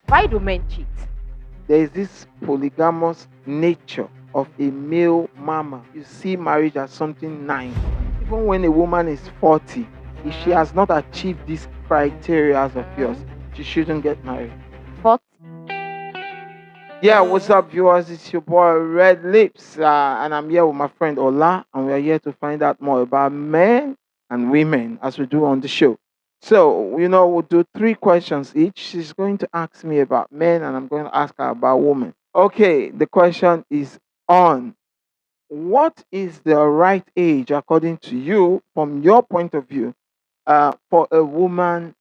Why do men cheat? There is this polygamous nature of a male mama. You see marriage as something nice. Even when a woman is 40, if she has not achieved these criteria of yours, she shouldn't get married. 40. Yeah, what's up, viewers? It's your boy Red Lips, and I'm here with my friend Ola, and we are here to find out more about men and women as we do on the show. So, we'll do three questions each. She's going to ask me about men, and I'm going to ask her about women. Okay, the question is on. What is the right age, according to you, from your point of view, for a woman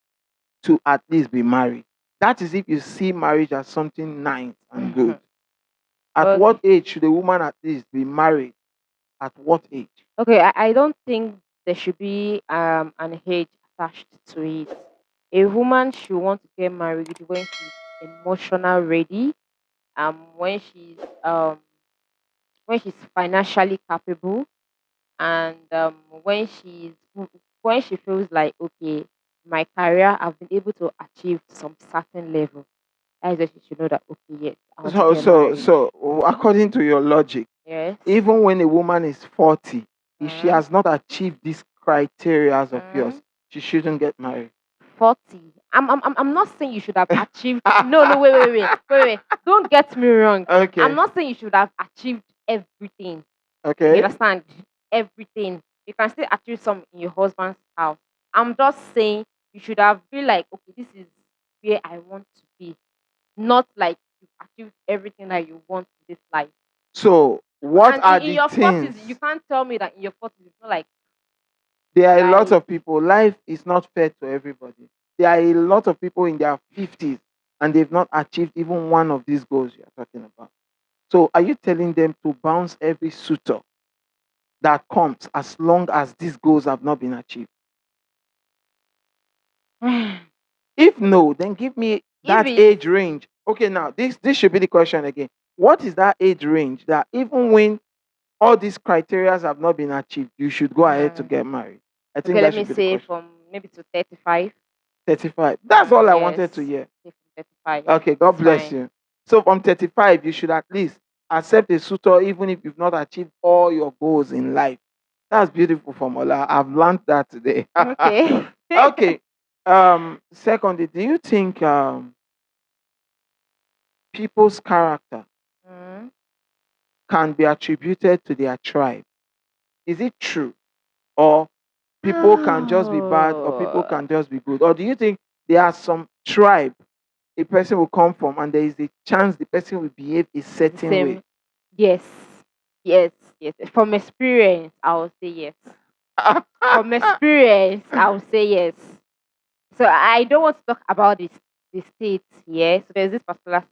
to at least be married? That is if you see marriage as something nice and good. At Okay. what age should a woman at least be married? At what age? Okay, I don't think there should be an age attached to it. A woman should want to get married when she's emotional ready, when she's financially capable, and when she feels like, okay, my career, I've been able to achieve some certain level. That is when she should know that, okay, yes, I want to So, get so, married. so, according to your logic, Yes. even when a woman is 40, if she Mm, has not achieved these criteria of yours, mm. she shouldn't get married. 40. I'm not saying you should have achieved. No, no, wait. Don't get me wrong. I'm Okay. not saying you should have achieved everything. You Okay. understand? Everything. You can still achieve some in your husband's house. I'm just saying you should have been like, okay, this is where I want to be. Not like you've achieved everything that you want in this life. So, what And are in the your 40s, you things? can't tell me that in your 40s it's not There are a lot like of people. Life is not fair to everybody. There are a lot of people in their 50s and they've not achieved even one of these goals you're talking about. So, are you telling them to bounce every suitor that comes as long as these goals have not been achieved? If no, then give me if that it's age range. Okay, now this should be the question again. What is that age range that even when all these criteria have not been achieved, you should go ahead to mm, get married? I okay, think let that me should be the say question. from maybe to 35. 35. That's all I Yes, wanted to hear. say from 35. Okay, God It's bless fine. you. So from 35, you should at least accept a suitor even if you've not achieved all your goals in life. That's beautiful, Formula. I've learned that today. Okay. Okay. Secondly, do you think people's character Mm. can be attributed to their tribe? Is it true? Or people can just be bad or people Oh, can just be good? Or do you think there are some tribe a person will come from and there is a chance the person will behave a it's the certain way? same. Yes, yes. From experience, I will say yes. From experience, I will say yes. So I don't want to talk about this the state here. So there's this particular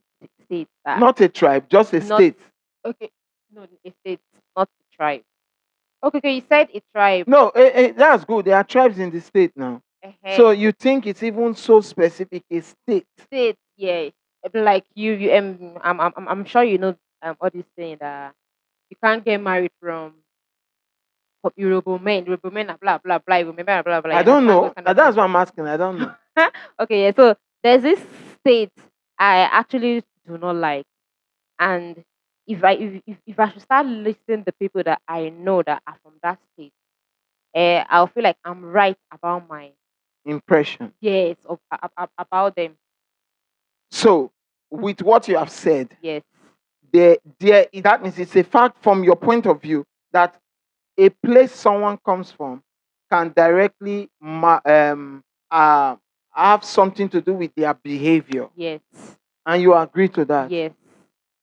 state that Not a tribe, just a not state. okay. No, a state, not a tribe. Okay, you said a tribe. No, that's good. There are tribes in the state now. So Uh-huh. you think it's even so specific a state? State, yeah. Like you I'm sure you know all this thing that you can't get married from Yoruba men. Yoruba men are blah blah blah. Yoruba men are blah blah. I You don't understand those know. kind of That's things. what I'm asking. I don't know. Okay, yeah. So there's this state I actually do not like, and if I should start listing the people that I know that are from that state, I'll feel like I'm right about my Impression. yes about them. So, with what you have said, Yes, that means it's a fact from your point of view that a place someone comes from can directly uh, have something to do with their behavior, yes, and you agree to that. yes.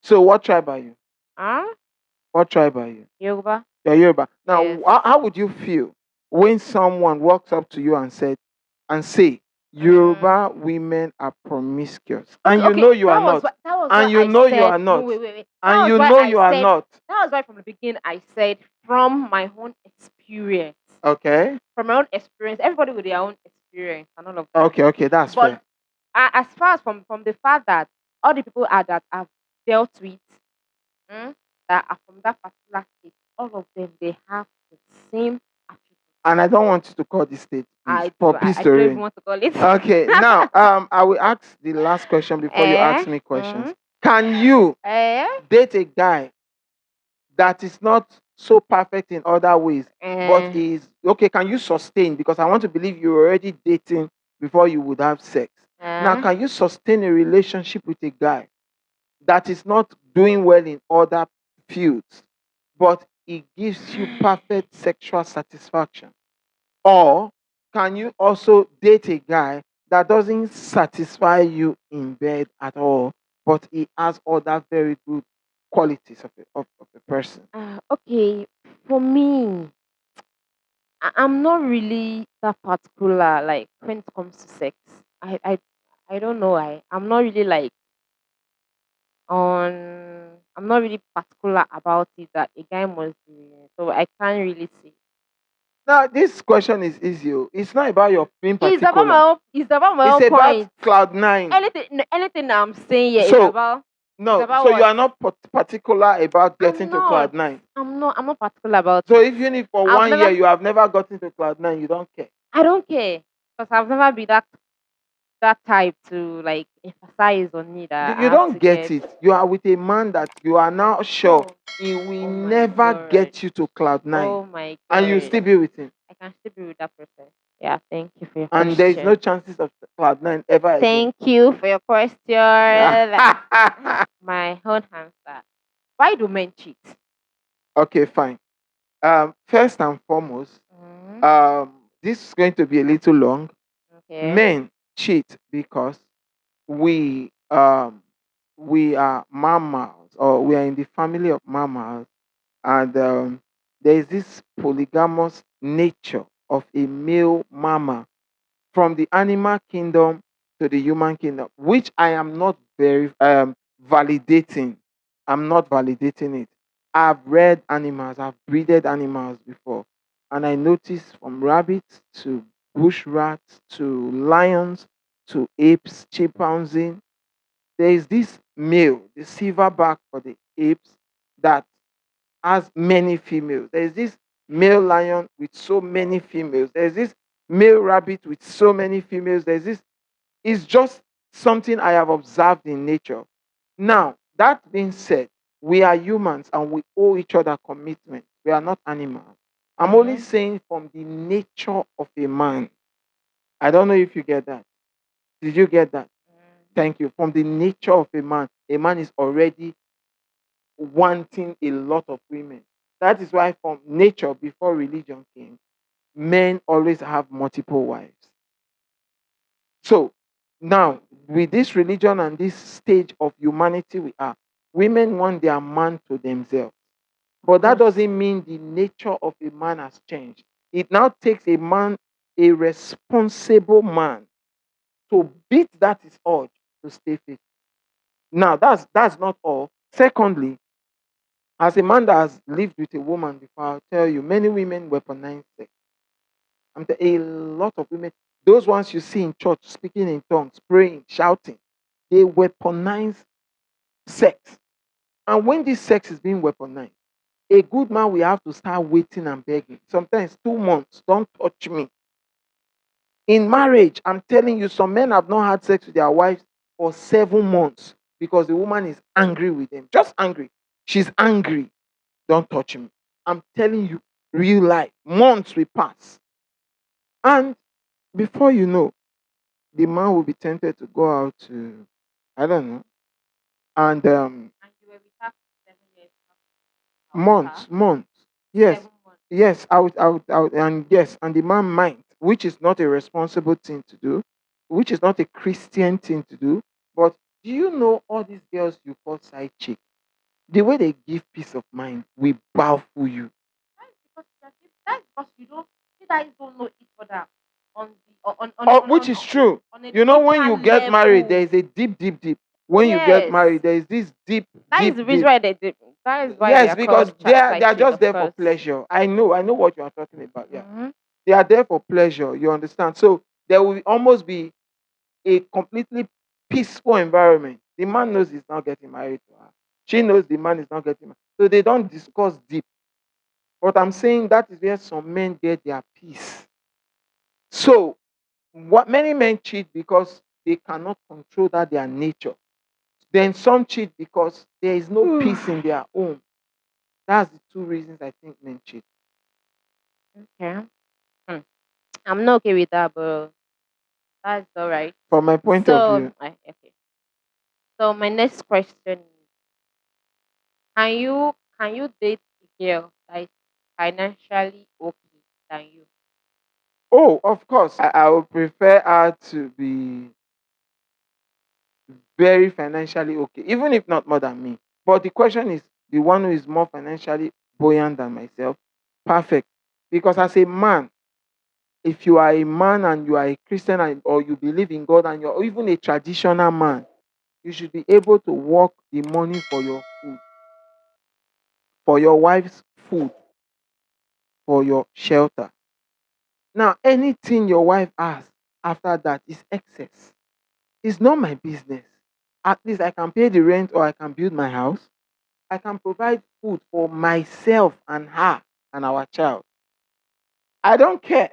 So, what tribe are you? Ah, What tribe are you? Yoruba. You're Yoruba. Now, Yes. how would you feel when someone walks up to you and say Mm. Yoruba women are promiscuous, Okay, and you okay. know you are not, That was and why you I know you said are no. not, Wait. and That was you why know I you are said not. that was why from the beginning I said from my own experience. Okay, From my own experience, everybody with their own experience and all of that. okay, that's But fair. as far as from the fact that all the people are that I've dealt with, mm, that are from that particular state, all of them they have the same attributes. And I don't want you to call this state, please, I do. for peace I to don't even reign. want to call it. Okay, now I will ask the last question before you ask Eh? me questions. Mm-hmm. Can you Eh? date a guy that is not so perfect in other ways, but Eh? is okay? Can you sustain? Because I want to believe you were already dating before you would have sex. Now, Eh? can you sustain a relationship with a guy that is not doing well in other fields, but it gives you perfect sexual satisfaction? Or can you also date a guy that doesn't satisfy you in bed at all, but he has other very good qualities of a person? Okay. For me, I'm not really that particular. Like when it comes to sex, I don't know. I'm not really like on. I'm not really particular about it that a guy must be. So I can't really say. Now, this question is easy. Oh. It's not about your being It's about my particular. own. It's about my It's own about point. cloud nine. Anything I'm saying here is So about. Is no, about so you what? are not particular about getting I'm to not. cloud nine. I'm not particular about So it. even if for I've 1 year never. you have never gotten to cloud nine, you don't care. I don't care because I've never been that type to like emphasize on it that I You have don't to get get. it. You are with a man that you are now sure Oh, he will oh my never god. get you to cloud nine, Oh my and you god. still be with him, I can still be with that person. Yeah, thank you for your and there is no question. chances of cloud nine ever again. Thank you for your question. My own answer. Why do men cheat? Okay, fine. First and foremost, Mm, this is going to be a little long. okay. Men cheat because we um we are mammals, or we are in the family of mammals, and there is this polygamous nature of a male mammal from the animal kingdom to the human kingdom, which I am not very validating. I'm not validating it. I've read animals, I've breeded animals before, and I noticed from rabbits to bush rats to lions to apes, chimpanzee, there is this male, the silverback for the apes, that has many females. There is this male lion with so many females. There's this male rabbit with so many females. There's this. It's just something I have observed in nature. Now, that being said, we are humans and we owe each other commitment. We are not animals. I'm only Mm, saying from the nature of a man. I don't know if you get that. Did you get that? mm. Thank you. From the nature of a man is already wanting a lot of women. That is why, from nature, before religion came, men always have multiple wives. So now, with this religion and this stage of humanity we are, women want their man to themselves. Of But that course. doesn't mean the nature of a man has changed. It now takes a man, a responsible man, to beat that his urge to stay faithful. Now, that's not all. Secondly, as a man that has lived with a woman before, I'll tell you, many women weaponize sex. A lot of women, those ones you see in church speaking in tongues, praying, shouting, they weaponize sex. And when this sex is being weaponized, a good man will have to start waiting and begging. Sometimes 2 months, don't touch me. In marriage, I'm telling you, some men have not had sex with their wives for 7 months because the woman is angry with them. Just angry. She's angry. Don't touch me. I'm telling you, real life. Months will pass. And before you know, the man will be tempted to go out to, I don't know, and And you were with her for 7 years. Not with her. months. Yes, 7 months. yes, and yes, and the man might, which is not a responsible thing to do, which is not a Christian thing to do. But do you know all these girls you call side chick? The way they give peace of mind will baffle you. That's because you don't. You guys don't know each other on Oh, which is true. on a You know, when deeper you get married, there level. is a deep. When you get Yes. married, there is this That is the reason deep. why that is why they Yes, are because called they side are chick, just of there for course. pleasure. I know what you are talking about. Yeah, Hmm. they are there for pleasure. You understand? So there will almost be a completely peaceful environment. The man knows he's not getting married to her. She knows the man is not getting married. So they don't discuss deep. But I'm saying that is where some men get their peace. So, what many men cheat because they cannot control that their nature. Then some cheat because there is no peace in their home. That's the two reasons I think men cheat. Okay. Hmm. I'm not okay with that, but that's all right. From my point of view, Okay. So my next question is, can you date a girl that is financially okay than you? oh, of course, I would prefer her to be very financially okay, even if not more than me. But the question is the one who is more financially buoyant than myself. Perfect. Because as a man, if you are a man and you are a Christian or you believe in God and you're even a traditional man, you should be able to work the money for your food, for your wife's food, for your shelter. Now, anything your wife has after that is excess. It's not my business. At least I can pay the rent or I can build my house. I can provide food for myself and her and our child. I don't care.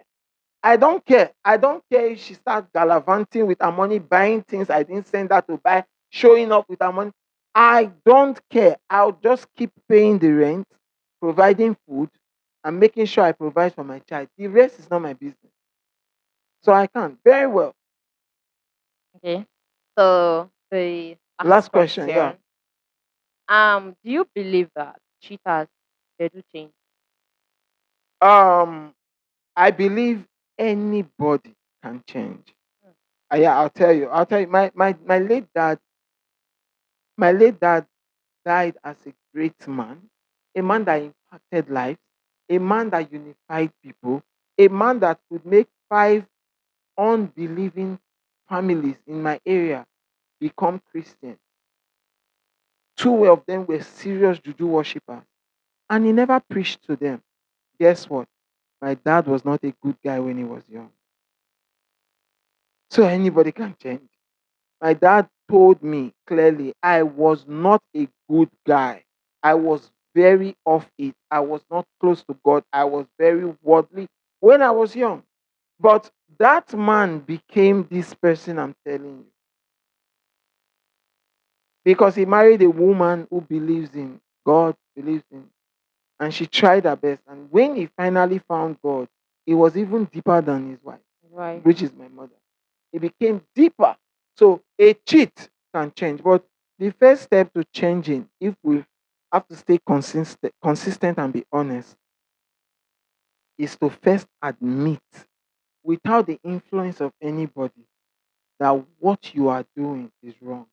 I don't care. I don't care if she starts gallivanting with her money, buying things I didn't send her to buy, showing up with her money. I don't care. I'll just keep paying the rent, providing food, and making sure I provide for my child. The rest is not my business. So I can. Very well. Okay. So the last Last question. Yeah. question. Do you believe that cheaters they do change? Um, I believe anybody can change. Mm. Yeah, I'll tell you. I'll tell you. My late dad died as a great man, a man that impacted lives, a man that unified people, a man that could make five unbelieving families in my area become Christian. Two of them were serious juju worshippers, and he never preached to them. Guess what? My dad was not a good guy when he was young. So anybody can change. My dad told me clearly I was not a good guy. I was very off it. I was not close to God. I was very worldly when I was young. But that man became this person I'm telling you because he married a woman who believes in God, believes in, and she tried her best. And when he finally found God, it was even deeper than his wife, Right. which is my mother. It became deeper. So a cheat can change. But the first step to changing, if we have to stay consistent and be honest, is to first admit without the influence of anybody that what you are doing is wrong.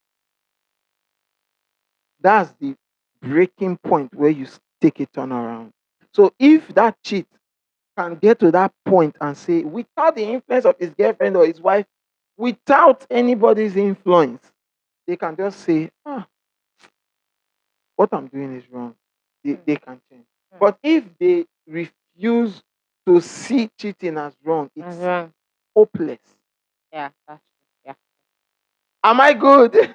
That's the breaking point where you take a turnaround. So if that cheat can get to that point and say, without the influence of his girlfriend or his wife, without anybody's influence, they can just say, what I'm doing is wrong. Mm. They can change. Mm. But if they refuse to see cheating as wrong, That's it's wrong. hopeless. Yeah, that's true. Yeah. Am I good?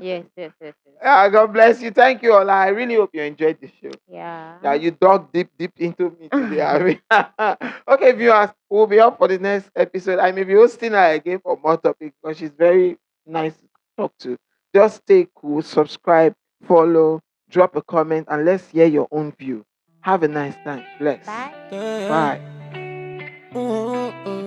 Yes, yes, yes, yes. God bless you. Thank you, Ola. I really hope you enjoyed the show. Yeah, Yeah. you dug deep into me today. I mean, okay, viewers, we'll be up for the next episode. I may be hosting her again for more topics because she's very nice to talk to. Just stay cool, subscribe, follow, drop a comment, and let's hear your own view. Have a nice time. Bless. Bye. Bye.